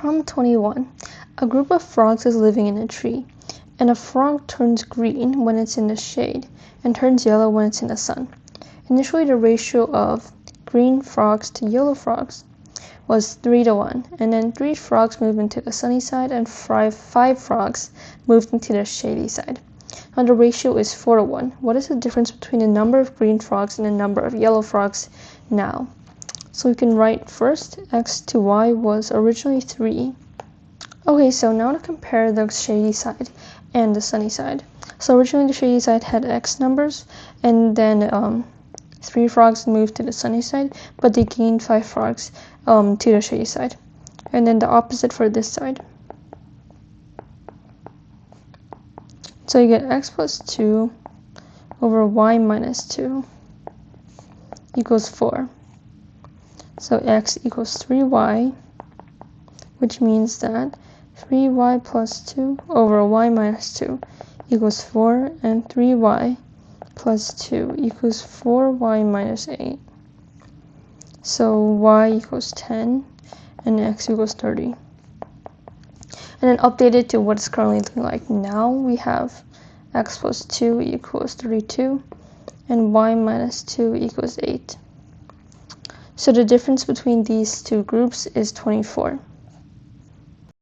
Problem 21. A group of frogs is living in a tree, and a frog turns green when it's in the shade and turns yellow when it's in the sun. Initially, the ratio of green frogs to yellow frogs was 3-1, and then 3 frogs moved into the sunny side and 5 frogs moved into the shady side. Now the ratio is 4-1. What is the difference between the number of green frogs and the number of yellow frogs now? So we can write first x to y was originally 3. Okay, so now to compare the shady side and the sunny side. So originally the shady side had x numbers, and then 3 frogs moved to the sunny side, but they gained 5 frogs to the shady side. And then the opposite for this side. So you get x plus 2 over y minus 2 equals 4. So x equals 3y, which means that 3y plus 2 over y minus 2 equals 4, and 3y plus 2 equals 4y minus 8. So y equals 10, and x equals 30. And then updated to what it's currently looking like now, we have x plus 2 equals 32, and y minus 2 equals 8. So the difference between these two groups is 24.